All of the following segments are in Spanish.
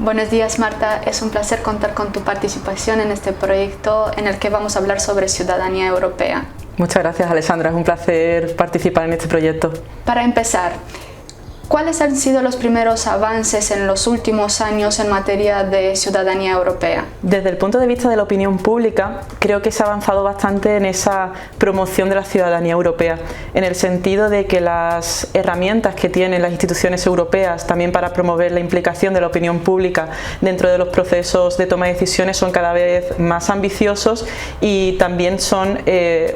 Buenos días, Marta. Es un placer contar con tu participación en este proyecto en el que vamos a hablar sobre ciudadanía europea. Muchas gracias, Alessandra. Es un placer participar en este proyecto. Para empezar, ¿cuáles han sido los primeros avances en los últimos años en materia de ciudadanía europea? Desde el punto de vista de la opinión pública, creo que se ha avanzado bastante en esa promoción de la ciudadanía europea, en el sentido de que las herramientas que tienen las instituciones europeas también para promover la implicación de la opinión pública dentro de los procesos de toma de decisiones son cada vez más ambiciosos y también son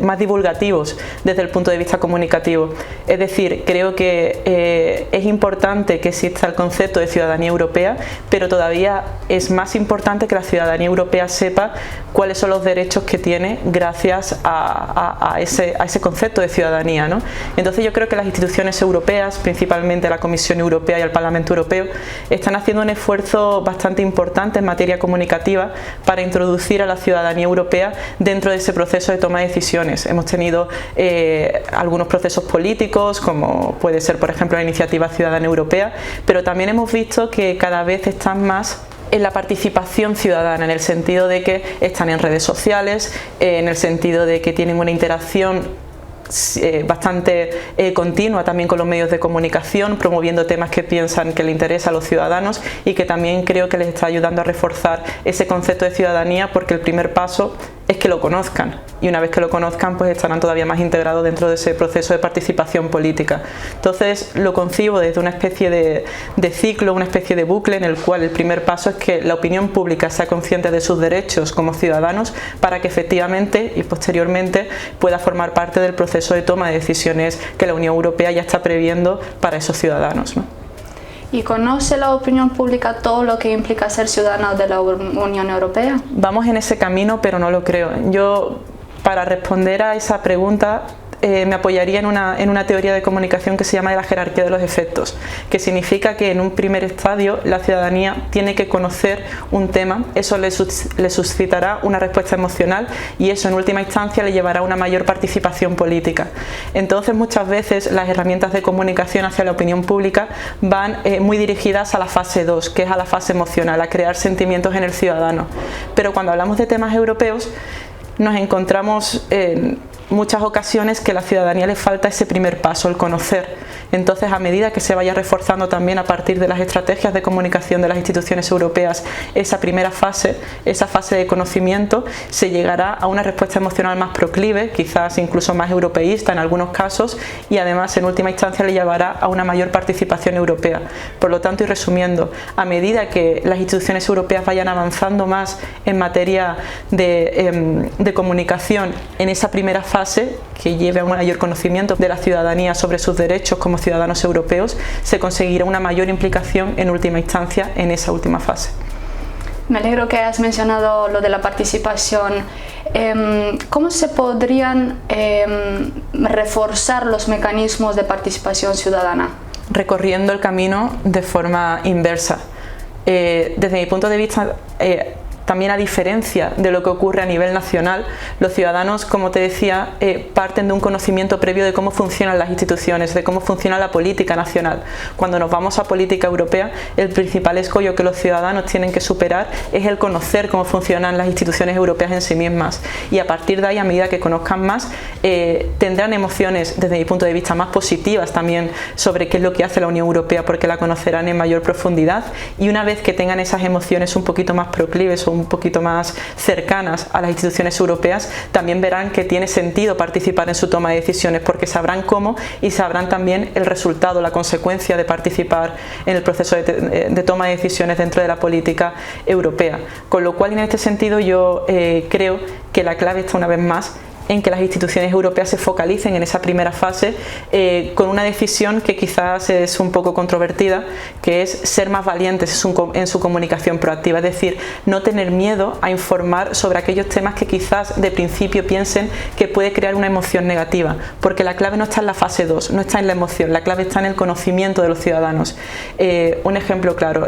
más divulgativos desde el punto de vista comunicativo. Es decir, creo que es importante que exista el concepto de ciudadanía europea, pero todavía es más importante que la ciudadanía europea sepa cuáles son los derechos que tiene gracias a ese concepto de ciudadanía, ¿no? Entonces yo creo que las instituciones europeas, principalmente la Comisión Europea y el Parlamento Europeo, están haciendo un esfuerzo bastante importante en materia comunicativa para introducir a la ciudadanía europea dentro de ese proceso de toma de decisiones. Hemos tenido algunos procesos políticos, como puede ser por ejemplo la iniciativa Ciudadana Europea, pero también hemos visto que cada vez están más en la participación ciudadana, en el sentido de que están en redes sociales, en el sentido de que tienen una interacción bastante continua también con los medios de comunicación, promoviendo temas que piensan que le interesa a los ciudadanos y que también creo que les está ayudando a reforzar ese concepto de ciudadanía, porque el primer paso es que lo conozcan y una vez que lo conozcan pues estarán todavía más integrados dentro de ese proceso de participación política. Entonces lo concibo desde una especie de ciclo, una especie de bucle en el cual el primer paso es que la opinión pública sea consciente de sus derechos como ciudadanos para que efectivamente y posteriormente pueda formar parte del proceso de toma de decisiones que la Unión Europea ya está previendo para esos ciudadanos, ¿no? ¿Y conoce la opinión pública todo lo que implica ser ciudadano de la Unión Europea? Vamos en ese camino, pero no lo creo. Yo, para responder a esa pregunta, me apoyaría en una teoría de comunicación que se llama de la jerarquía de los efectos, que significa que en un primer estadio la ciudadanía tiene que conocer un tema, eso le suscitará una respuesta emocional y eso en última instancia le llevará a una mayor participación política. Entonces muchas veces las herramientas de comunicación hacia la opinión pública van muy dirigidas a la fase 2, que es a la fase emocional, a crear sentimientos en el ciudadano. Pero cuando hablamos de temas europeos nos encontramos en muchas ocasiones que a la ciudadanía le falta ese primer paso, el conocer. Entonces, a medida que se vaya reforzando también a partir de las estrategias de comunicación de las instituciones europeas esa primera fase, esa fase de conocimiento, se llegará a una respuesta emocional más proclive, quizás incluso más europeísta en algunos casos, y además en última instancia le llevará a una mayor participación europea. Por lo tanto, y resumiendo, a medida que las instituciones europeas vayan avanzando más en materia de comunicación en esa primera fase, que lleve a un mayor conocimiento de la ciudadanía sobre sus derechos como ciudadanos europeos, se conseguirá una mayor implicación en última instancia en esa última fase. Me alegro que hayas mencionado lo de la participación. ¿Cómo se podrían reforzar los mecanismos de participación ciudadana? Recorriendo el camino de forma inversa. Desde mi punto de vista, también a diferencia de lo que ocurre a nivel nacional, los ciudadanos, como te decía, parten de un conocimiento previo de cómo funcionan las instituciones, de cómo funciona la política nacional. Cuando nos vamos a política europea, el principal escollo que los ciudadanos tienen que superar es el conocer cómo funcionan las instituciones europeas en sí mismas. Y a partir de ahí, a medida que conozcan más, tendrán emociones, desde mi punto de vista, más positivas también sobre qué es lo que hace la Unión Europea, porque la conocerán en mayor profundidad. Y una vez que tengan esas emociones un poquito más proclives o un poquito más cercanas a las instituciones europeas, también verán que tiene sentido participar en su toma de decisiones, porque sabrán cómo y sabrán también el resultado, la consecuencia de participar en el proceso de toma de decisiones dentro de la política europea. Con lo cual, en este sentido, yo creo que la clave está una vez más en que las instituciones europeas se focalicen en esa primera fase con una decisión que quizás es un poco controvertida, que es ser más valientes en su comunicación proactiva, es decir, no tener miedo a informar sobre aquellos temas que quizás de principio piensen que puede crear una emoción negativa, porque la clave no está en la fase 2, no está en la emoción, la clave está en el conocimiento de los ciudadanos. Un ejemplo claro,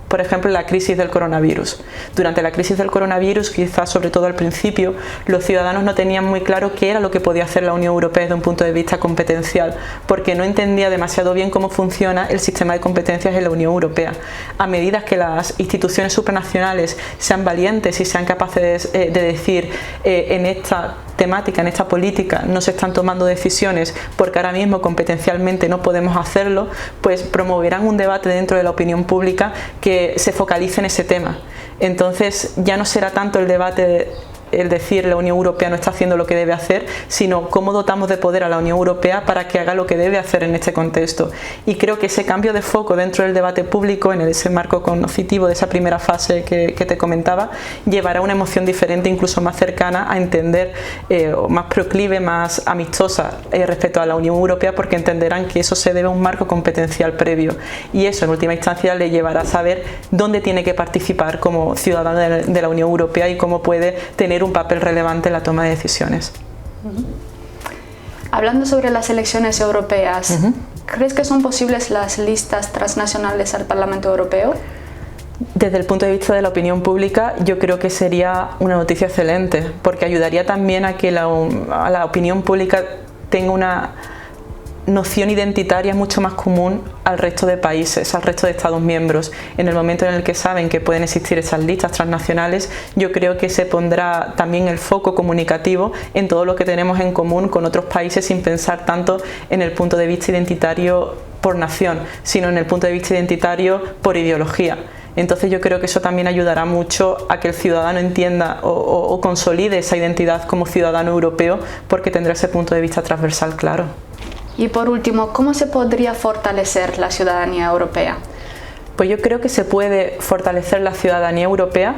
por ejemplo, la crisis del coronavirus. Durante la crisis del coronavirus, quizás sobre todo al principio, los ciudadanos no tenían muy claro qué era lo que podía hacer la Unión Europea desde un punto de vista competencial, porque no entendía demasiado bien cómo funciona el sistema de competencias en la Unión Europea. A medida que las instituciones supranacionales sean valientes y sean capaces de decir en esta temática, en esta política, no se están tomando decisiones porque ahora mismo competencialmente no podemos hacerlo, pues promoverán un debate dentro de la opinión pública que se focalice en ese tema. Entonces ya no será tanto el debate el decir la Unión Europea no está haciendo lo que debe hacer, sino cómo dotamos de poder a la Unión Europea para que haga lo que debe hacer en este contexto. Y creo que ese cambio de foco dentro del debate público, en ese marco cognoscitivo de esa primera fase que te comentaba, llevará una emoción diferente, incluso más cercana a entender, o más proclive, más amistosa respecto a la Unión Europea, porque entenderán que eso se debe a un marco competencial previo. Y eso en última instancia le llevará a saber dónde tiene que participar como ciudadano de la Unión Europea y cómo puede tener un papel relevante en la toma de decisiones. Hablando sobre las elecciones europeas, ¿crees que son posibles las listas transnacionales al Parlamento Europeo? Desde el punto de vista de la opinión pública, yo creo que sería una noticia excelente, porque ayudaría también a que la opinión pública tenga una noción identitaria mucho más común al resto de países, al resto de Estados miembros. En el momento en el que saben que pueden existir esas listas transnacionales, yo creo que se pondrá también el foco comunicativo en todo lo que tenemos en común con otros países, sin pensar tanto en el punto de vista identitario por nación, sino en el punto de vista identitario por ideología. Entonces yo creo que eso también ayudará mucho a que el ciudadano entienda o consolide esa identidad como ciudadano europeo, porque tendrá ese punto de vista transversal claro. Y por último, ¿cómo se podría fortalecer la ciudadanía europea? Pues yo creo que se puede fortalecer la ciudadanía europea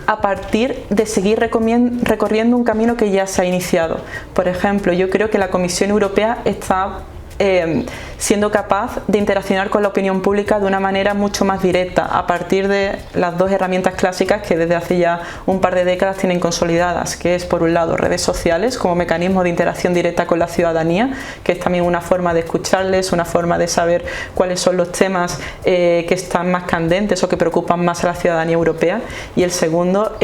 a partir de seguir recorriendo un camino que ya se ha iniciado. Por ejemplo, yo creo que la Comisión Europea está siendo capaz de interaccionar con la opinión pública de una manera mucho más directa, a partir de las dos herramientas clásicas que desde hace ya un par de décadas tienen consolidadas, que es por un lado redes sociales como mecanismo de interacción directa con la ciudadanía, que es también una forma de escucharles, una forma de saber cuáles son los temas que están más candentes o que preocupan más a la ciudadanía europea, y el segundo,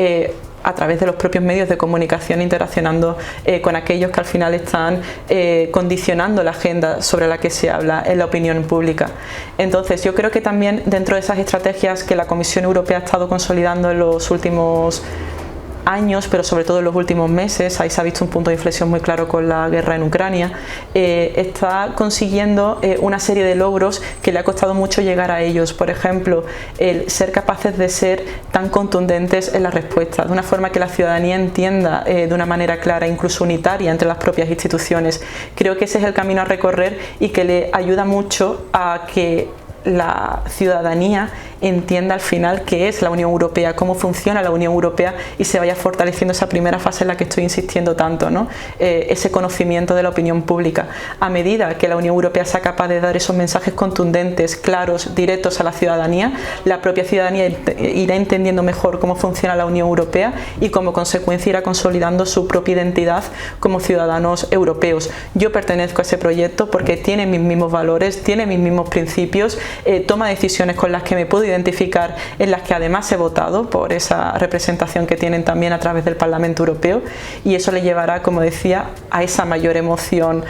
a través de los propios medios de comunicación, interaccionando con aquellos que al final están condicionando la agenda sobre la que se habla en la opinión pública. Entonces yo creo que también dentro de esas estrategias que la Comisión Europea ha estado consolidando en los últimos años, pero sobre todo en los últimos meses, ahí se ha visto un punto de inflexión muy claro con la guerra en Ucrania, está consiguiendo una serie de logros que le ha costado mucho llegar a ellos. Por ejemplo, el ser capaces de ser tan contundentes en la respuesta, de una forma que la ciudadanía entienda de una manera clara, incluso unitaria entre las propias instituciones. Creo que ese es el camino a recorrer y que le ayuda mucho a que la ciudadanía entienda al final qué es la Unión Europea, cómo funciona la Unión Europea, y se vaya fortaleciendo esa primera fase en la que estoy insistiendo tanto, ¿no? Ese conocimiento de la opinión pública. A medida que la Unión Europea sea capaz de dar esos mensajes contundentes, claros, directos a la ciudadanía, la propia ciudadanía irá entendiendo mejor cómo funciona la Unión Europea y como consecuencia irá consolidando su propia identidad como ciudadanos europeos. Yo pertenezco a ese proyecto porque tiene mis mismos valores, tiene mis mismos principios, toma decisiones con las que me puedo identificar, en las que además he votado por esa representación que tienen también a través del Parlamento Europeo, y eso le llevará, como decía, a esa mayor emoción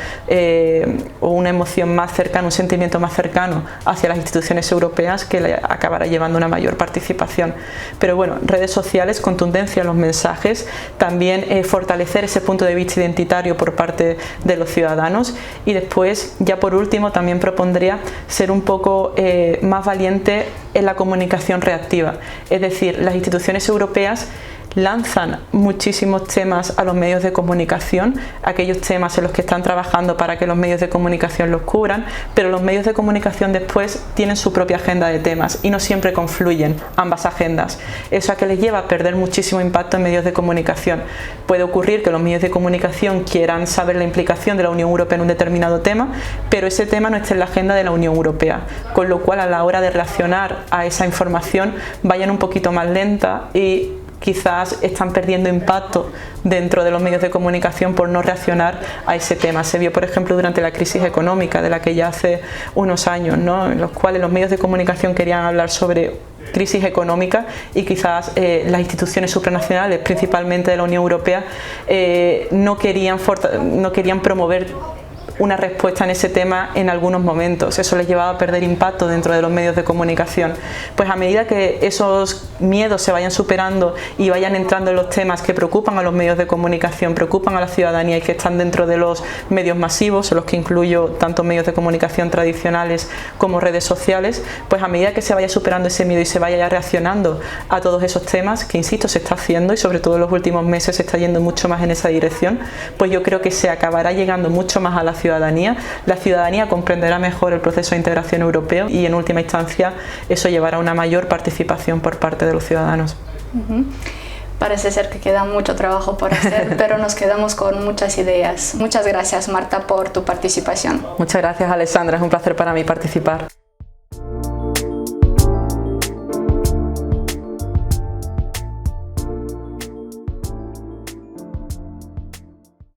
o una emoción más cercana, un sentimiento más cercano hacia las instituciones europeas, que le acabará llevando una mayor participación. Pero bueno, redes sociales, contundencia en los mensajes, también fortalecer ese punto de vista identitario por parte de los ciudadanos, y después, ya por último, también propondría ser un poco más valiente en la comunicación reactiva. Es decir, las instituciones europeas lanzan muchísimos temas a los medios de comunicación, aquellos temas en los que están trabajando para que los medios de comunicación los cubran, pero los medios de comunicación después tienen su propia agenda de temas y no siempre confluyen ambas agendas. Eso a que les lleva a perder muchísimo impacto en medios de comunicación. Puede ocurrir que los medios de comunicación quieran saber la implicación de la Unión Europea en un determinado tema, pero ese tema no está en la agenda de la Unión Europea, con lo cual a la hora de reaccionar a esa información vayan un poquito más lenta y quizás están perdiendo impacto dentro de los medios de comunicación por no reaccionar a ese tema. Se vio, por ejemplo, durante la crisis económica de la que ya hace unos años, ¿no?, en los cuales los medios de comunicación querían hablar sobre crisis económica y quizás las instituciones supranacionales, principalmente de la Unión Europea, no querían promover una respuesta en ese tema en algunos momentos. Eso les llevaba a perder impacto dentro de los medios de comunicación. Pues a medida que esos miedos se vayan superando y vayan entrando en los temas que preocupan a los medios de comunicación, preocupan a la ciudadanía y que están dentro de los medios masivos, en los que incluyo tanto medios de comunicación tradicionales como redes sociales, pues a medida que se vaya superando ese miedo y se vaya reaccionando a todos esos temas, que insisto, se está haciendo y sobre todo en los últimos meses se está yendo mucho más en esa dirección, pues yo creo que se acabará llegando mucho más a la ciudadanía. La ciudadanía comprenderá mejor el proceso de integración europeo y en última instancia eso llevará a una mayor participación por parte de los ciudadanos. Parece ser que queda mucho trabajo por hacer, pero nos quedamos con muchas ideas. Muchas gracias, Marta, por tu participación. Muchas gracias, Alessandra, es un placer para mí participar.